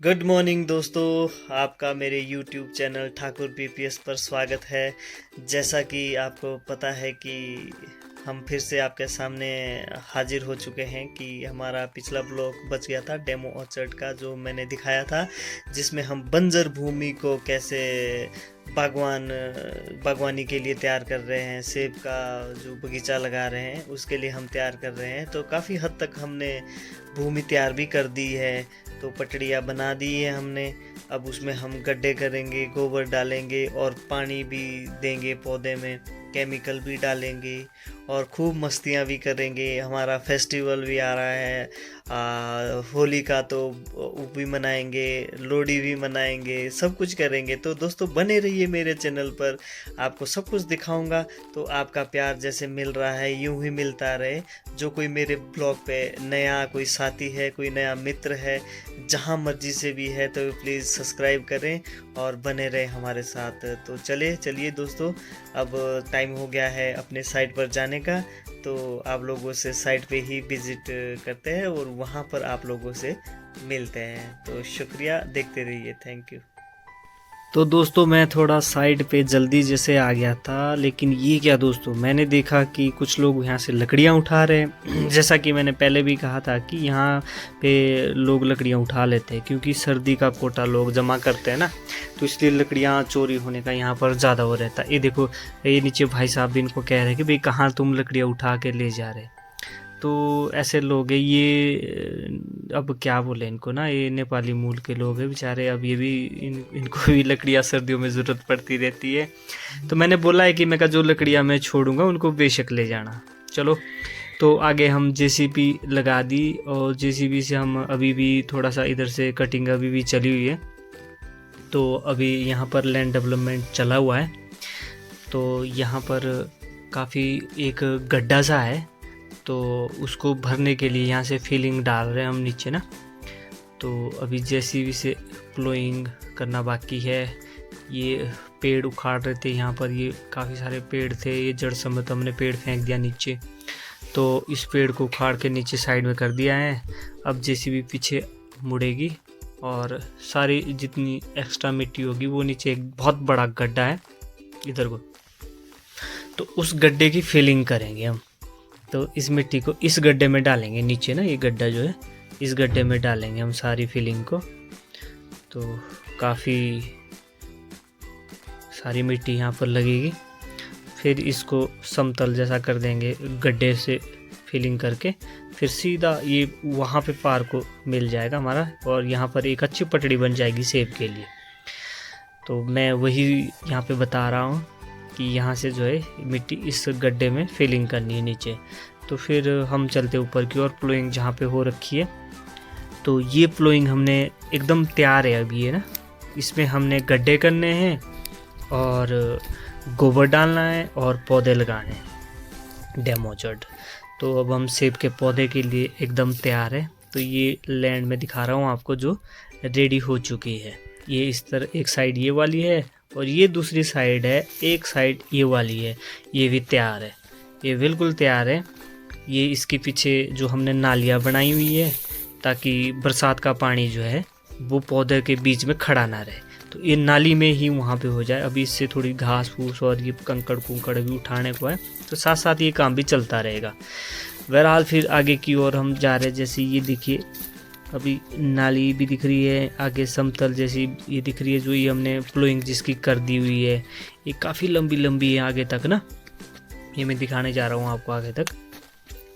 Good morning दोस्तों, आपका मेरे YouTube चैनल ठाकुर पीपीएस पर स्वागत है। जैसा कि आपको पता है कि हम फिर से आपके सामने हाजिर हो चुके हैं कि हमारा पिछला ब्लॉग बच गया था डेमो ऑर्चर्ड का, जो मैंने दिखाया था, जिसमें हम बंजर भूमि को कैसे बागवानी के लिए तैयार कर रहे हैं। सेब का जो बगीचा लगा रहे हैं उसके लिए हम तैयार कर रहे हैं। तो काफ़ी हद तक हमने भूमि तैयार भी कर दी है, तो पटड़ियाँ बना दी है हमने। अब उसमें हम गड्ढे करेंगे, गोबर डालेंगे और पानी भी देंगे पौधे में, केमिकल भी डालेंगे और खूब मस्तियाँ भी करेंगे। हमारा फेस्टिवल भी आ रहा है, होली का तो वो भी मनाएंगे, लोहड़ी भी मनाएंगे, सब कुछ करेंगे। तो दोस्तों बने रहिए मेरे चैनल पर, आपको सब कुछ दिखाऊंगा। तो आपका प्यार जैसे मिल रहा है यूं ही मिलता रहे। जो कोई मेरे ब्लॉग पे नया कोई साथी है, कोई नया मित्र है, जहां मर्जी से भी है, तो प्लीज़ सब्सक्राइब करें और बने रहें हमारे साथ। तो चलिए दोस्तों, अब टाइम हो गया है अपने साइट पर जाने का। तो आप लोगों से साइट पे ही विजिट करते हैं और वहाँ पर आप लोगों से मिलते हैं। तो शुक्रिया, देखते रहिए, थैंक यू। तो दोस्तों मैं थोड़ा साइड पे जल्दी जैसे आ गया था, लेकिन ये क्या दोस्तों, मैंने देखा कि कुछ लोग यहाँ से लकड़ियाँ उठा रहे हैं। जैसा कि मैंने पहले भी कहा था कि यहाँ पे लोग लकड़ियाँ उठा लेते हैं, क्योंकि सर्दी का कोटा लोग जमा करते हैं ना, तो इसलिए लकड़ियाँ चोरी होने का यहाँ पर ज़्यादा हो रहता है। ये देखो, ये नीचे भाई साहब भी इनको कह रहे हैं कि भाई कहाँ तुम लकड़ियाँ उठा के ले जा रहे। तो ऐसे लोग हैं ये, अब क्या बोले इनको ना, ये नेपाली मूल के लोग हैं बेचारे। अब ये भी इनको भी लकड़ियाँ सर्दियों में ज़रूरत पड़ती रहती है। तो मैंने बोला है कि मैं जो लकड़ियाँ मैं छोड़ूंगा उनको बेशक ले जाना। चलो, तो आगे हम जेसीबी लगा दी और जेसीबी से हम अभी भी थोड़ा सा इधर से कटिंग अभी भी चली हुई है। तो अभी यहाँ पर लैंड डेवलपमेंट चला हुआ है। तो यहाँ पर काफ़ी एक गड्ढा सा है, तो उसको भरने के लिए यहाँ से फिलिंग डाल रहे हैं हम नीचे ना। तो अभी जेसीबी से प्लोइंग करना बाकी है। ये पेड़ उखाड़ रहे थे यहाँ पर, ये काफ़ी सारे पेड़ थे, ये जड़ समेत हमने पेड़ फेंक दिया नीचे। तो इस पेड़ को उखाड़ के नीचे साइड में कर दिया है। अब जेसीबी पीछे मुड़ेगी और सारी जितनी एक्स्ट्रा मिट्टी होगी वो नीचे, एक बहुत बड़ा गड्ढा है इधर को, तो उस गड्ढे की फिलिंग करेंगे हम। तो इस मिट्टी को इस गड्ढे में डालेंगे नीचे ना, ये गड्ढा जो है इस गड्ढे में डालेंगे हम सारी फिलिंग को। तो काफ़ी सारी मिट्टी यहाँ पर लगेगी। फिर इसको समतल जैसा कर देंगे गड्ढे से फिलिंग करके, फिर सीधा ये वहाँ पे पार को मिल जाएगा हमारा, और यहाँ पर एक अच्छी पटड़ी बन जाएगी सेब के लिए। तो मैं वही यहाँ पे बता रहा हूँ कि यहाँ से जो है मिट्टी इस गड्ढे में फिलिंग करनी है नीचे। तो फिर हम चलते ऊपर की ओर, प्लोइंग जहाँ पे हो रखी है। तो ये प्लोइंग हमने एकदम तैयार है अभी, ये ना, इसमें हमने गड्ढे करने हैं और गोबर डालना है और पौधे लगाने हैं, डेमो ऑर्चर्ड। तो अब हम सेब के पौधे के लिए एकदम तैयार है। तो ये लैंड में दिखा रहा हूँ आपको जो रेडी हो चुकी है। ये इस तरह एक साइड ये वाली है और ये दूसरी साइड है, एक साइड ये वाली है, ये भी तैयार है, ये बिल्कुल तैयार है। ये इसके पीछे जो हमने नालियाँ बनाई हुई है, ताकि बरसात का पानी जो है वो पौधे के बीच में खड़ा ना रहे, तो ये नाली में ही वहाँ पे हो जाए। अभी इससे थोड़ी घास फूस और ये कंकड़ कुंकड़ भी उठाने को है, तो साथ साथ ये काम भी चलता रहेगा। बहरहाल फिर आगे की ओर हम जा रहे हैं। जैसे ये देखिए, अभी नाली भी दिख रही है, आगे समतल जैसी ये दिख रही है, जो ये हमने प्लोइंग जिसकी कर दी हुई है। ये काफ़ी लंबी लंबी है आगे तक ना, ये मैं दिखाने जा रहा हूँ आपको आगे तक।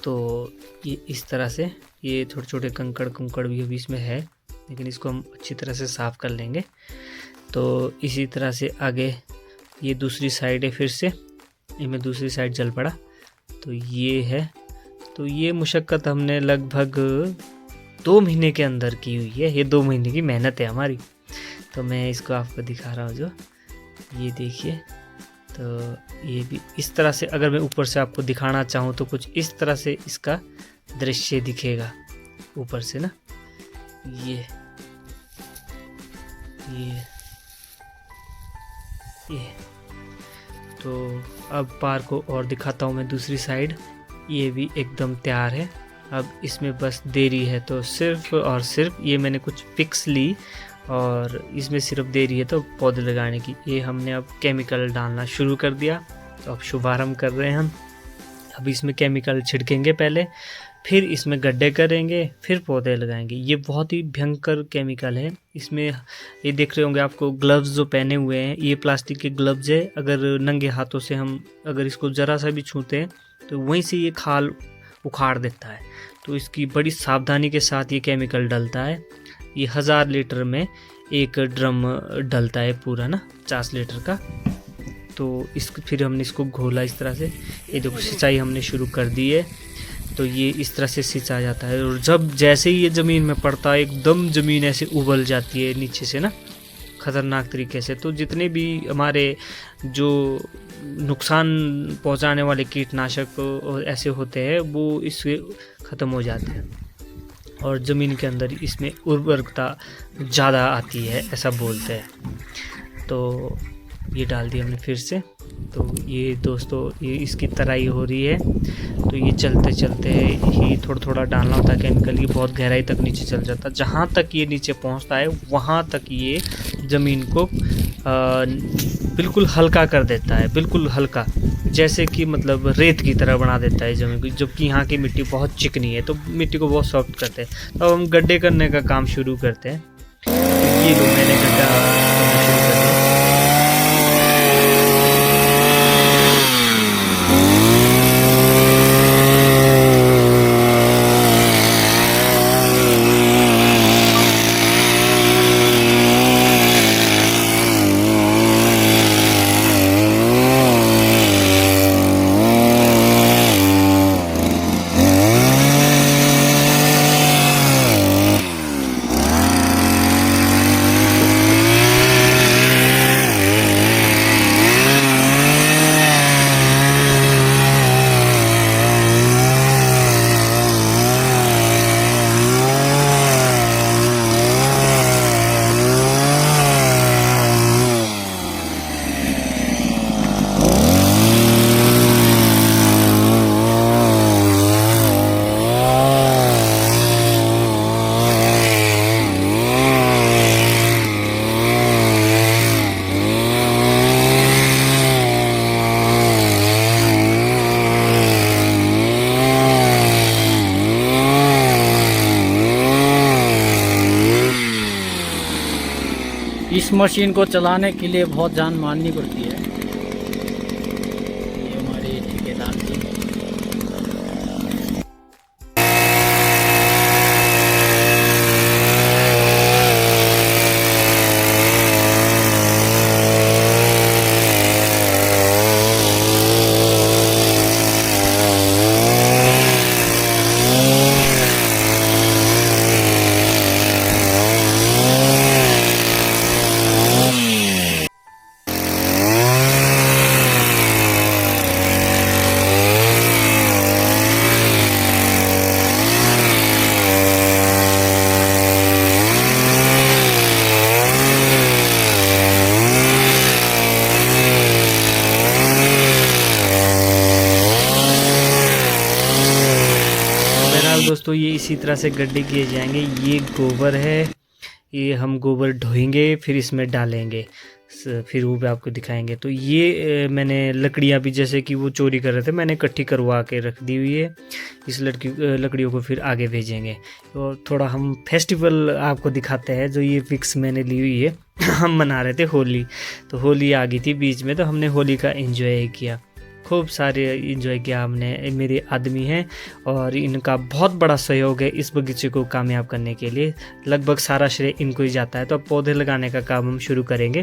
तो ये इस तरह से, ये छोटे छोटे कंकड़ कुंकड़ भी अभी इसमें है, लेकिन इसको हम अच्छी तरह से साफ़ कर लेंगे। तो इसी तरह से आगे ये दूसरी साइड है, फिर से ये मैं दूसरी साइड चल पड़ा। तो ये है, तो ये मुशक्क़त हमने लगभग 2 महीने के अंदर की हुई है। ये 2 महीने की मेहनत है हमारी। तो मैं इसको आपको दिखा रहा हूँ, जो ये देखिए। तो ये भी इस तरह से, अगर मैं ऊपर से आपको दिखाना चाहूँ तो कुछ इस तरह से इसका दृश्य दिखेगा ऊपर से ना, ये तो अब पार को और दिखाता हूँ मैं दूसरी साइड। ये भी एकदम तैयार है अब इसमें बस देरी है तो सिर्फ और सिर्फ ये मैंने कुछ पिक्स ली और इसमें सिर्फ देरी है तो पौधे लगाने की। ये हमने अब केमिकल डालना शुरू कर दिया, तो अब शुभारंभ कर रहे हैं हम। अब इसमें केमिकल छिड़केंगे पहले, फिर इसमें गड्ढे करेंगे, फिर पौधे लगाएंगे। ये बहुत ही भयंकर केमिकल है। इसमें ये देख रहे होंगे आपको ग्लव्स जो पहने हुए हैं, ये प्लास्टिक के ग्लव्स है। अगर नंगे हाथों से हम अगर इसको ज़रा सा भी छूते हैं तो वहीं से ये खाल उखाड़ देता है। तो इसकी बड़ी सावधानी के साथ ये केमिकल डलता है। ये 1000 लीटर में एक ड्रम डलता है पूरा ना, 50 लीटर का। तो फिर हमने इसको घोला इस तरह से। ये देखो सिंचाई हमने शुरू कर दी है, तो ये इस तरह से सिंचा जाता है। और जैसे ही ये ज़मीन में पड़ता है एकदम ज़मीन ऐसे उबल जाती है नीचे से ना, ख़तरनाक तरीके से। तो जितने भी हमारे जो नुकसान पहुंचाने वाले कीटनाशक ऐसे होते हैं वो इससे ख़त्म हो जाते हैं और ज़मीन के अंदर इसमें उर्वरकता ज़्यादा आती है, ऐसा बोलते हैं। तो ये डाल दिया हमने फिर से। तो ये दोस्तों ये इसकी तराई हो रही है। तो ये चलते चलते ही थोड़ा थोड़ा डालना होता है केमिकल। ये बहुत गहराई तक नीचे चल जाता है। जहाँ तक ये नीचे पहुँचता है वहाँ तक ये ज़मीन को बिल्कुल हल्का कर देता है, बिल्कुल हल्का, जैसे कि मतलब रेत की तरह बना देता है ज़मीन को। जबकि यहाँ की मिट्टी बहुत चिकनी है तो मिट्टी को बहुत सॉफ्ट करते हैं। तो अब हम गड्ढे करने का काम शुरू करते हैं। ये लो मैंने गड्ढा करना शुरू कर दिया। इस मशीन को चलाने के लिए बहुत जान माननी पड़ती है। ये हमारे ठेकेदार जी। दोस्तों ये इसी तरह से गड्ढे किए जाएंगे। ये गोबर है, ये हम गोबर ढोएंगे फिर इसमें डालेंगे, फिर वो भी आपको दिखाएंगे। तो ये मैंने लकड़ियाँ भी जैसे कि वो चोरी कर रहे थे मैंने इकट्ठी करवा के रख दी हुई है। इस लकड़ियों को फिर आगे भेजेंगे। और थोड़ा हम फेस्टिवल आपको दिखाते हैं। जो ये पिक्स मैंने ली हुई है, हम मना रहे थे होली, तो होली आ गई थी बीच में, तो हमने होली का एंजॉय किया, खूब सारे एंजॉय किया हमने। मेरे आदमी हैं और इनका बहुत बड़ा सहयोग है इस बगीचे को कामयाब करने के लिए। लगभग सारा श्रेय इनको ही जाता है। तो अब पौधे लगाने का काम हम शुरू करेंगे।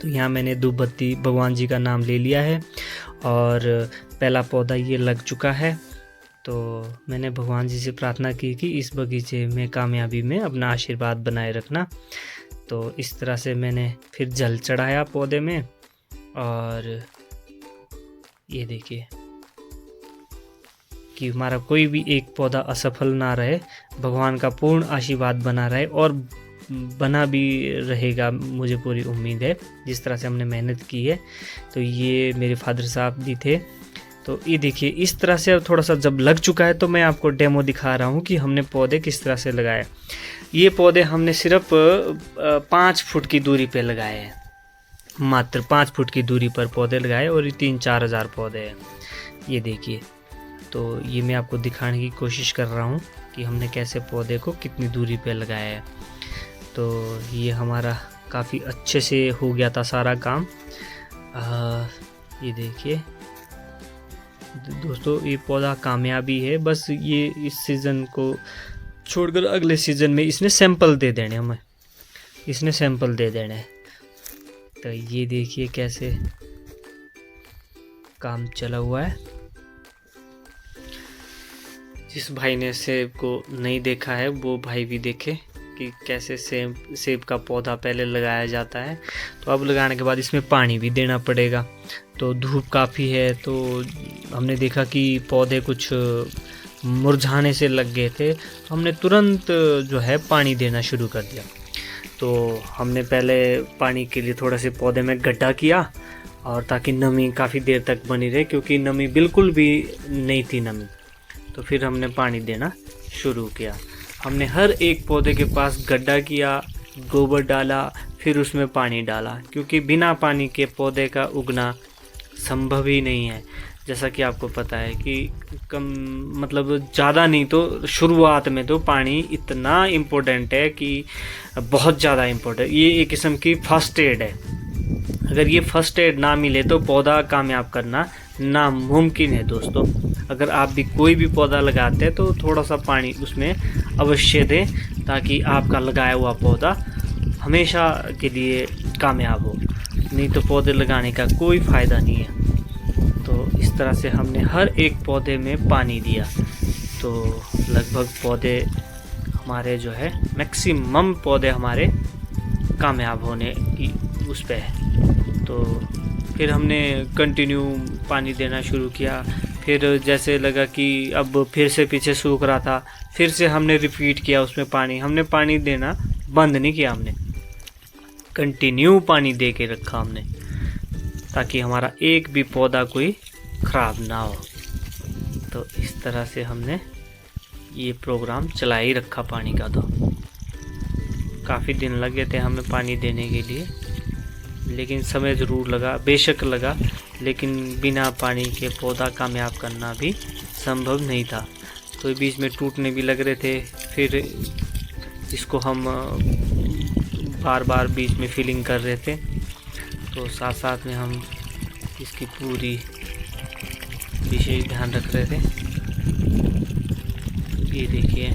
तो यहाँ मैंने धूप बत्ती भगवान जी का नाम ले लिया है और पहला पौधा ये लग चुका है। तो मैंने भगवान जी से प्रार्थना की कि इस बगीचे में कामयाबी में अपना आशीर्वाद बनाए रखना। तो इस तरह से मैंने फिर जल चढ़ाया पौधे में और ये देखिए कि हमारा कोई भी एक पौधा असफल ना रहे, भगवान का पूर्ण आशीर्वाद बना रहे और बना भी रहेगा, मुझे पूरी उम्मीद है। जिस तरह से हमने मेहनत की है। तो ये मेरे फादर साहब भी थे तो ये देखिए इस तरह से अब थोड़ा सा जब लग चुका है तो मैं आपको डेमो दिखा रहा हूँ कि हमने पौधे किस तरह से लगाए। ये पौधे हमने सिर्फ 5 फुट की दूरी पे लगाए हैं, मात्र 5 फुट की दूरी पर पौधे लगाए और ये 3-4 हज़ार पौधे हैं। ये देखिए, तो ये मैं आपको दिखाने की कोशिश कर रहा हूँ कि हमने कैसे पौधे को कितनी दूरी पे लगाया है। तो ये हमारा काफ़ी अच्छे से हो गया था सारा काम। ये देखिए दोस्तों, ये पौधा कामयाबी है। बस ये इस सीज़न को छोड़कर अगले सीज़न में इसने सैंपल दे देने, हमें इसने सैंपल दे देने। तो ये देखिए कैसे काम चला हुआ है। जिस भाई ने सेब को नहीं देखा है वो भाई भी देखे कि कैसे सेब का पौधा पहले लगाया जाता है। तो अब लगाने के बाद इसमें पानी भी देना पड़ेगा। तो धूप काफ़ी है तो हमने देखा कि पौधे कुछ मुरझाने से लग गए थे, तो हमने तुरंत जो है पानी देना शुरू कर दिया। तो हमने पहले पानी के लिए थोड़ा से पौधे में गड्ढा किया, और ताकि नमी काफ़ी देर तक बनी रहे, क्योंकि नमी बिल्कुल भी नहीं थी नमी। तो फिर हमने पानी देना शुरू किया। हमने हर एक पौधे के पास गड्ढा किया, गोबर डाला, फिर उसमें पानी डाला, क्योंकि बिना पानी के पौधे का उगना संभव ही नहीं है। जैसा कि आपको पता है कि कम मतलब ज़्यादा नहीं तो शुरुआत में तो पानी इतना इम्पोर्टेंट है कि बहुत ज़्यादा इम्पोर्टेंट। ये एक किस्म की फर्स्ट एड है। अगर ये फर्स्ट एड ना मिले तो पौधा कामयाब करना नामुमकिन है दोस्तों। अगर आप भी कोई भी पौधा लगाते हैं तो थोड़ा सा पानी उसमें अवश्य दें, ताकि आपका लगाया हुआ पौधा हमेशा के लिए कामयाब हो। नहीं तो पौधे लगाने का कोई फ़ायदा नहीं है। तो इस तरह से हमने हर एक पौधे में पानी दिया। तो लगभग पौधे हमारे जो है मैक्सिमम पौधे हमारे कामयाब होने की उस पे है। तो फिर हमने कंटिन्यू पानी देना शुरू किया। फिर जैसे लगा कि अब फिर से पीछे सूख रहा था, फिर से हमने रिपीट किया उसमें पानी। हमने पानी देना बंद नहीं किया, हमने कंटिन्यू पानी दे के रखा हमने, ताकि हमारा एक भी पौधा कोई ख़राब ना हो। तो इस तरह से हमने ये प्रोग्राम चला ही रखा पानी का। तो काफ़ी दिन लगे थे हमें पानी देने के लिए, लेकिन समय ज़रूर लगा, बेशक लगा, लेकिन बिना पानी के पौधा कामयाब करना भी संभव नहीं था। तो बीच में टूटने भी लग रहे थे। फिर इसको हम बार बार बीच में फिलिंग कर रहे थे। तो साथ साथ में हम इसकी पूरी विशेष ध्यान रख रहे थे। ये देखिए,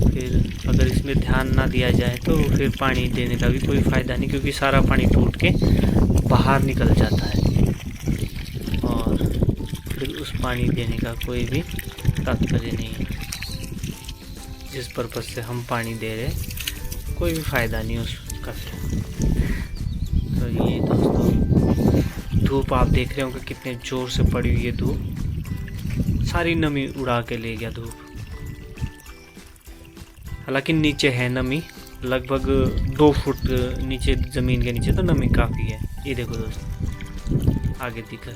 फिर अगर इसमें ध्यान ना दिया जाए तो फिर पानी देने का भी कोई फ़ायदा नहीं, क्योंकि सारा पानी टूट के बाहर निकल जाता है, और फिर उस पानी देने का कोई भी तात्पर्य नहीं है। जिस पर्पज़ से हम पानी दे रहे हैं कोई भी फ़ायदा नहीं उसका। तो ये दोस्तों, धूप आप देख रहे होंगे कितने ज़ोर से पड़ी हुई है धूप, सारी नमी उड़ा के ले गया धूप। हालांकि नीचे है नमी, लगभग 2 फुट नीचे ज़मीन के नीचे तो नमी काफ़ी है। ये देखो दोस्तों, आगे दिखा